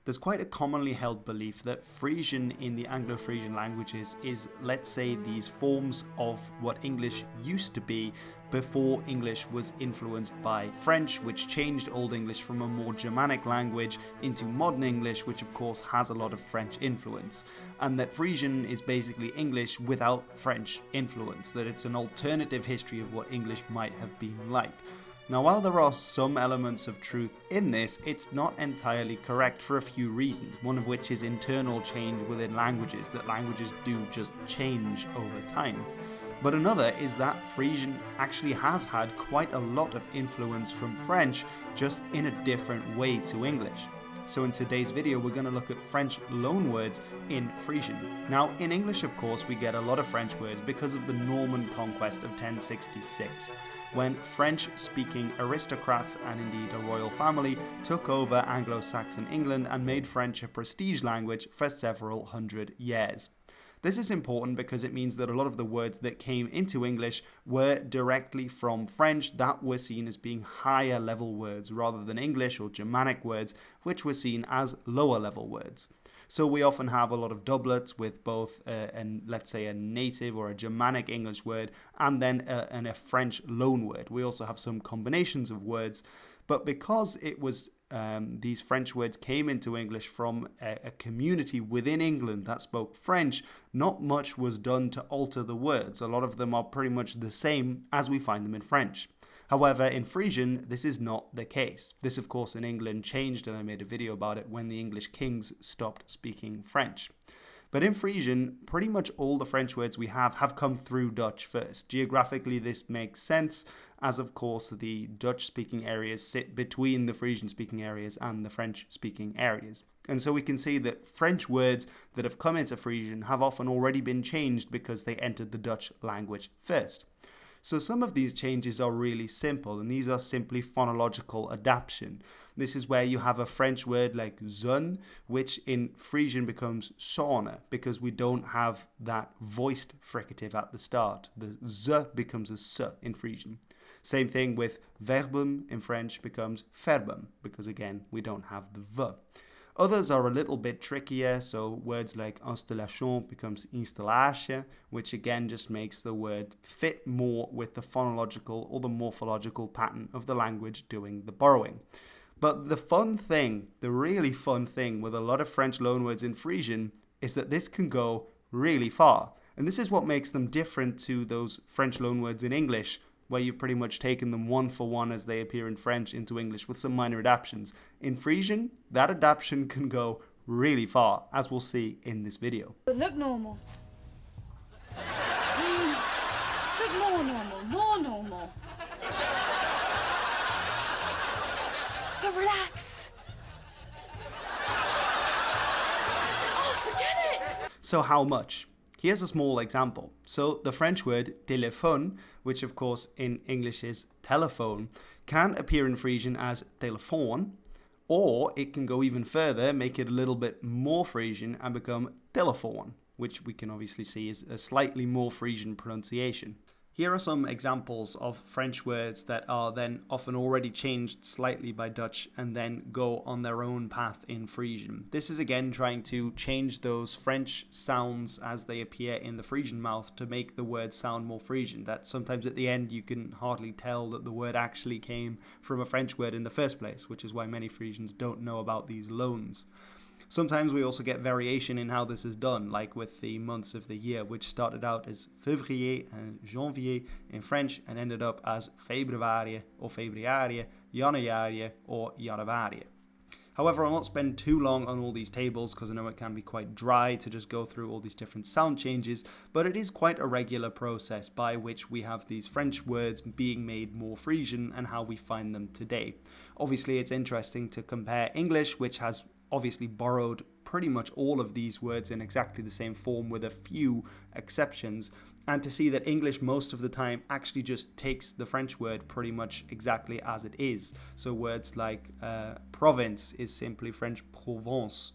There's quite a commonly held belief that Frisian in the Anglo-Frisian languages is, let's say, these forms of what English used to be before English was influenced by French, which changed Old English from a more Germanic language into modern English, which of course has a lot of French influence. And that Frisian is basically English without French influence, that it's an alternative history of what English might have been like. Now, while there are some elements of truth in this, it's not entirely correct for a few reasons, one of which is internal change within languages, that languages do just change over time. But another is that Frisian actually has had quite a lot of influence from French, just in a different way to English. So in today's video, we're going to look at French loanwords in Frisian. Now, in English, of course, we get a lot of French words because of the Norman Conquest of 1066. When French-speaking aristocrats and indeed a royal family took over Anglo-Saxon England and made French a prestige language for several hundred years. This is important because it means that a lot of the words that came into English were directly from French that were seen as being higher level words rather than English or Germanic words, which were seen as lower level words. So we often have a lot of doublets with both, let's say, a native or a Germanic English word and then a French loanword. We also have some combinations of words, but because it was these French words came into English from a community within England that spoke French, not much was done to alter the words. A lot of them are pretty much the same as we find them in French. However, in Frisian, this is not the case. This, of course, in England changed, and I made a video about it when the English kings stopped speaking French. But in Frisian, pretty much all the French words we have come through Dutch first. Geographically, this makes sense, as of course the Dutch-speaking areas sit between the Frisian-speaking areas and the French-speaking areas. And so we can see that French words that have come into Frisian have often already been changed because they entered the Dutch language first. So some of these changes are really simple, and these are simply phonological adaptation. This is where you have a French word like zon, which in Frisian becomes zone, because we don't have that voiced fricative at the start. The z becomes a s in Frisian. Same thing with verbum in French becomes verbum, because again, we don't have the v. Others are a little bit trickier, so words like installation becomes installation, which again just makes the word fit more with the phonological or the morphological pattern of the language doing the borrowing. But the fun thing, the really fun thing with a lot of French loanwords in Frisian is that this can go really far. And this is what makes them different to those French loanwords in English, where you've pretty much taken them one for one as they appear in French into English with some minor adaptations. In Frisian, that adaptation can go really far, as we'll see in this video. But look normal. Look more normal, more normal. But relax. Oh, forget it! So how much? Here's a small example. So the French word téléphone, which of course in English is telephone, can appear in Frisian as téléphone, or it can go even further, make it a little bit more Frisian and become telefoon, which we can obviously see is a slightly more Frisian pronunciation. Here are some examples of French words that are then often already changed slightly by Dutch and then go on their own path in Frisian. This is again trying to change those French sounds as they appear in the Frisian mouth to make the word sound more Frisian. That sometimes at the end you can hardly tell that the word actually came from a French word in the first place, which is why many Frisians don't know about these loans. Sometimes we also get variation in how this is done, like with the months of the year, which started out as février and janvier in French and ended up as februari or februari, januari or januari. However, I'll not spend too long on all these tables because I know it can be quite dry to just go through all these different sound changes, but it is quite a regular process by which we have these French words being made more Frisian and how we find them today. Obviously, it's interesting to compare English, which has obviously borrowed pretty much all of these words in exactly the same form with a few exceptions, and to see that English most of the time actually just takes the French word pretty much exactly as it is. So words like province is simply French Provence,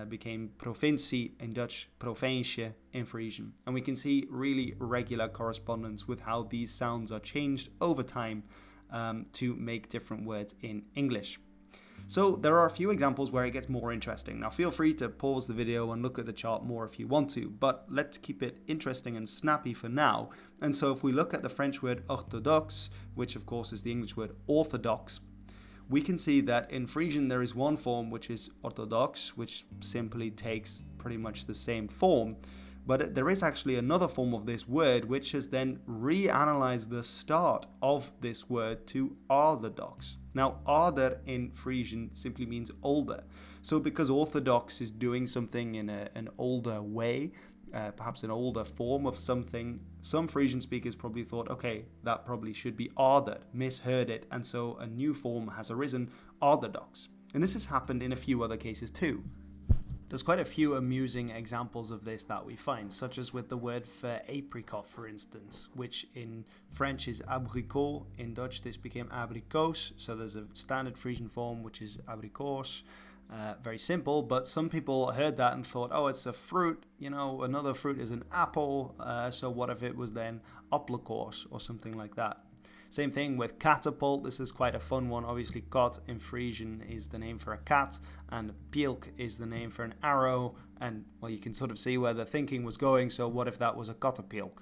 became provincie in Dutch, provincie in Frisian. And we can see really regular correspondence with how these sounds are changed over time to make different words in English. So there are a few examples where it gets more interesting. Now feel free to pause the video and look at the chart more if you want to, but let's keep it interesting and snappy for now. And so if we look at the French word orthodoxe, which of course is the English word orthodox, we can see that in Frisian there is one form which is orthodox, which simply takes pretty much the same form. But there is actually another form of this word which has then reanalyzed the start of this word to orthodox. Now, ouder in Frisian simply means older. So because orthodox is doing something in an older way, perhaps an older form of something, some Frisian speakers probably thought, okay, that probably should be ouder, misheard it, and so a new form has arisen, orthodox. And this has happened in a few other cases too. There's quite a few amusing examples of this that we find, such as with the word for apricot, for instance, which in French is abricot. In Dutch, this became abricos. So there's a standard Frisian form, which is abricos. Very simple, but some people heard that and thought, oh, it's a fruit. You know, another fruit is an apple. So what if it was then apricot or something like that? Same thing with catapult. This is quite a fun one. Obviously, kot in Frisian is the name for a cat, and pilk is the name for an arrow. And, well, you can sort of see where the thinking was going. So what if that was a katapilk?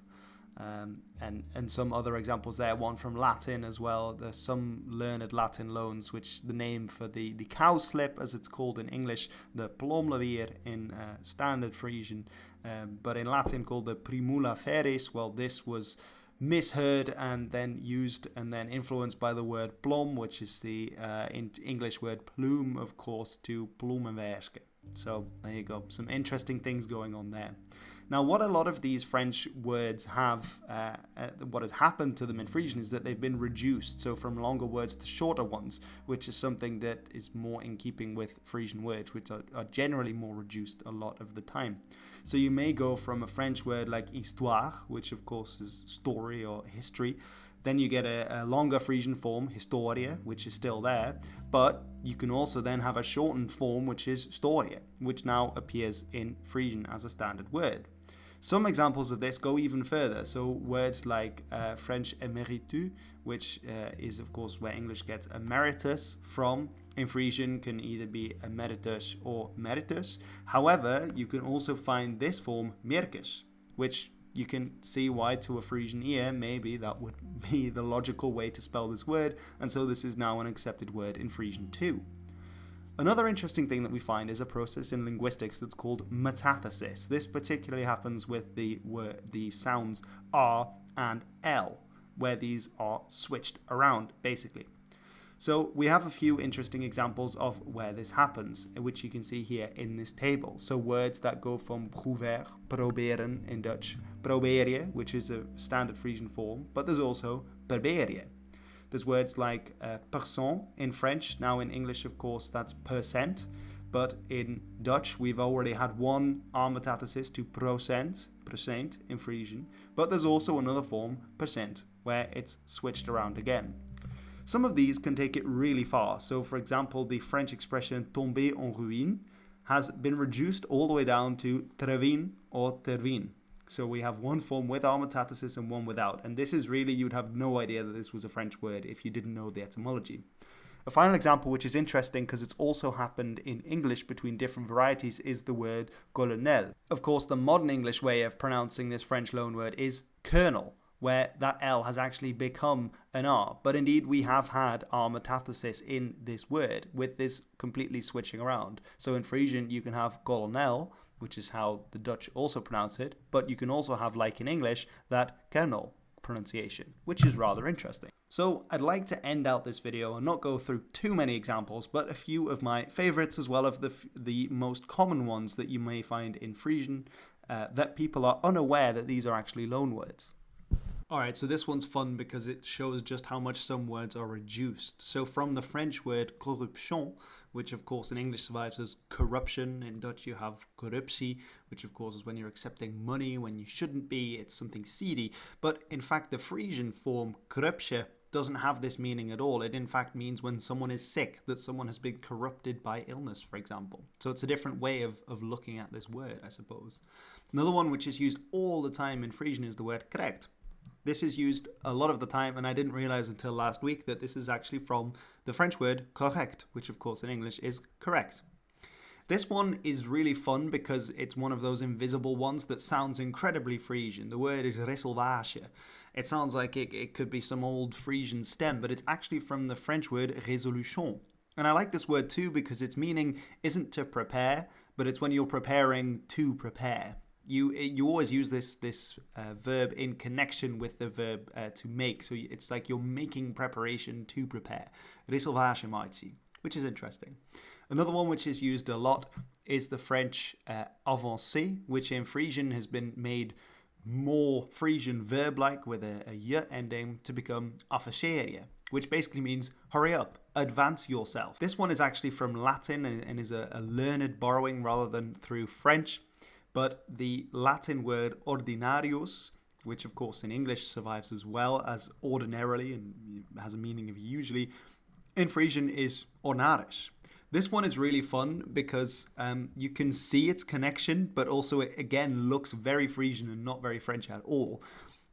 And some other examples there. One from Latin as well. There's some learned Latin loans, which the name for the cowslip, as it's called in English, the plomlevier in standard Frisian, but in Latin called the primula feris. Well, this was misheard and then used and then influenced by the word plom, which is the in English word plume, of course, to bloemenwerske. So there you go, some interesting things going on there. Now, what a lot of these French words have, what has happened to them in Frisian is that they've been reduced, so from longer words to shorter ones, which is something that is more in keeping with Frisian words, which are generally more reduced a lot of the time. So you may go from a French word like histoire, which of course is story or history. Then you get a longer Frisian form, historia, which is still there. But you can also then have a shortened form, which is storia, which now appears in Frisian as a standard word. Some examples of this go even further. So words like French émeritu, which is of course where English gets emeritus from, in Frisian can either be emeritus or meritus. However, you can also find this form mercus, which you can see why to a Frisian ear maybe that would be the logical way to spell this word, and so this is now an accepted word in Frisian too. Another interesting thing that we find is a process in linguistics that's called metathesis. This particularly happens with the sounds R and L, where these are switched around, basically. So we have a few interesting examples of where this happens, which you can see here in this table. So words that go from proever, proberen in Dutch, proberie, which is a standard Frisian form, but there's also proberie. There's words like percent in French. Now in English, of course, that's percent. But in Dutch, we've already had one R Metathesis to procent in Frisian. But there's also another form, percent, where it's switched around again. Some of these can take it really far. So, for example, the French expression tomber en ruine has been reduced all the way down to trevin or tervin. So we have one form with R Metathesis and one without. And this is really, you'd have no idea that this was a French word if you didn't know the etymology. A final example, which is interesting because it's also happened in English between different varieties, is the word colonel. Of course, the modern English way of pronouncing this French loanword is colonel, where that L has actually become an R. But indeed, we have had R Metathesis in this word, with this completely switching around. So in Frisian, you can have colonel, which is how the Dutch also pronounce it, but you can also have, like in English, that colonel pronunciation, which is rather interesting. So I'd like to end out this video and not go through too many examples, but a few of my favorites as well of the most common ones that you may find in Frisian, that people are unaware that these are actually loanwords. Alright, so this one's fun because it shows just how much some words are reduced. So from the French word corruption, which of course in English survives as corruption, in Dutch you have corruptie, which of course is when you're accepting money when you shouldn't be, it's something seedy. But in fact the Frisian form corruptie doesn't have this meaning at all. It in fact means when someone is sick, that someone has been corrupted by illness, for example. So it's a different way of looking at this word, I suppose. Another one which is used all the time in Frisian is the word correct. This is used a lot of the time, and I didn't realize until last week that this is actually from the French word correct, which of course in English is correct. This one is really fun because it's one of those invisible ones that sounds incredibly Frisian. The word is resolvage. It sounds like it could be some old Frisian stem, but it's actually from the French word résolution. And I like this word too because its meaning isn't to prepare, but it's when you're preparing to prepare. You always use this verb in connection with the verb to make. So it's like you're making preparation to prepare. Resolvage maitsi, which is interesting. Another one which is used a lot is the French avancer, which in Frisian has been made more Frisian verb-like with a y ending to become afficheria, which basically means hurry up, advance yourself. This one is actually from Latin and is a learned borrowing rather than through French. But the Latin word ordinarius, which of course in English survives as well as ordinarily and has a meaning of usually, in Frisian is ornaris. This one is really fun because you can see its connection, but also it again looks very Frisian and not very French at all.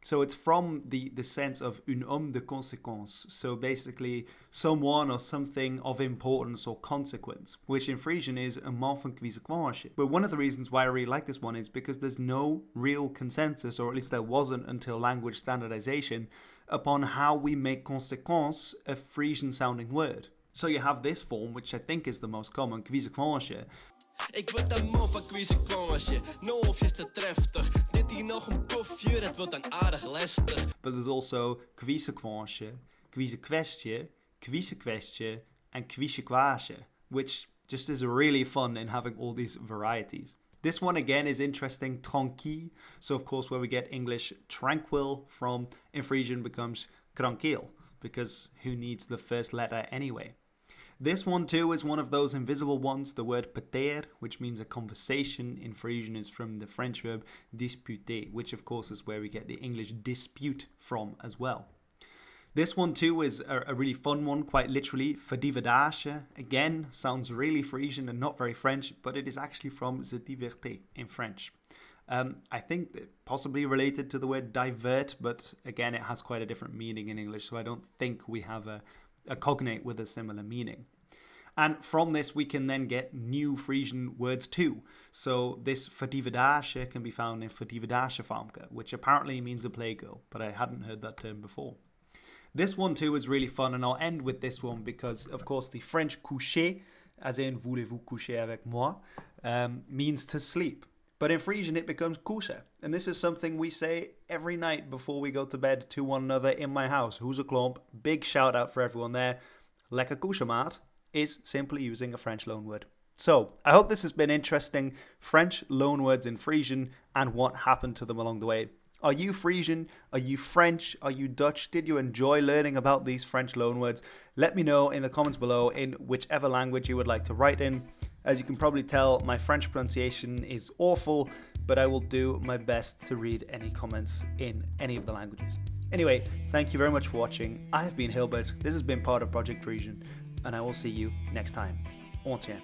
So it's from the sense of un homme de conséquence, so basically someone or something of importance or consequence, which in Frisian is een man van kwijsekwaasje. But one of the reasons why I really like this one is because there's no real consensus, or at least there wasn't until language standardization, upon how we make conséquence a Frisian sounding word. So you have this form, which I think is the most common, kwijsekwaasje. Ik word een man van kwijsekwaasje. No of is te treftig. Dit hier nog een kofje, het wordt dan aardig lastig. But there's also kwijsekwaasje, kwijsekwestje, kwijsekwestje, and kwijsekwaasje, which just is really fun in having all these varieties. This one again is interesting, tranquille. So of course where we get English tranquil from, in Frisian becomes tranquil, because who needs the first letter anyway? This one too is one of those invisible ones. The word pater, which means a conversation in Frisian, is from the French verb disputer, which of course is where we get the English dispute from as well. This one too is a really fun one, quite literally, verdivedage. Again, sounds really Frisian and not very French, but it is actually from se divertir in French. I think that possibly related to the word divert, but again, it has quite a different meaning in English, so I don't think we have a cognate with a similar meaning. And from this, we can then get new Frisian words too. So this verdivedage can be found in verdivedagefamke, which apparently means a playgirl, but I hadn't heard that term before. This one too is really fun, and I'll end with this one because, of course, the French coucher, as in voulez-vous coucher avec moi, means to sleep. But in Frisian, it becomes coucher. And this is something we say every night before we go to bed to one another in my house. Hoezeklomp, big shout out for everyone there. Lekker coucher, maat, is simply using a French loanword. So, I hope this has been interesting. French loanwords in Frisian and what happened to them along the way. Are you Frisian? Are you French? Are you Dutch? Did you enjoy learning about these French loanwords? Let me know in the comments below in whichever language you would like to write in. As you can probably tell, my French pronunciation is awful, but I will do my best to read any comments in any of the languages. Anyway, thank you very much for watching. I have been Hilbert. This has been part of Project Frisian, and I will see you next time. On tient.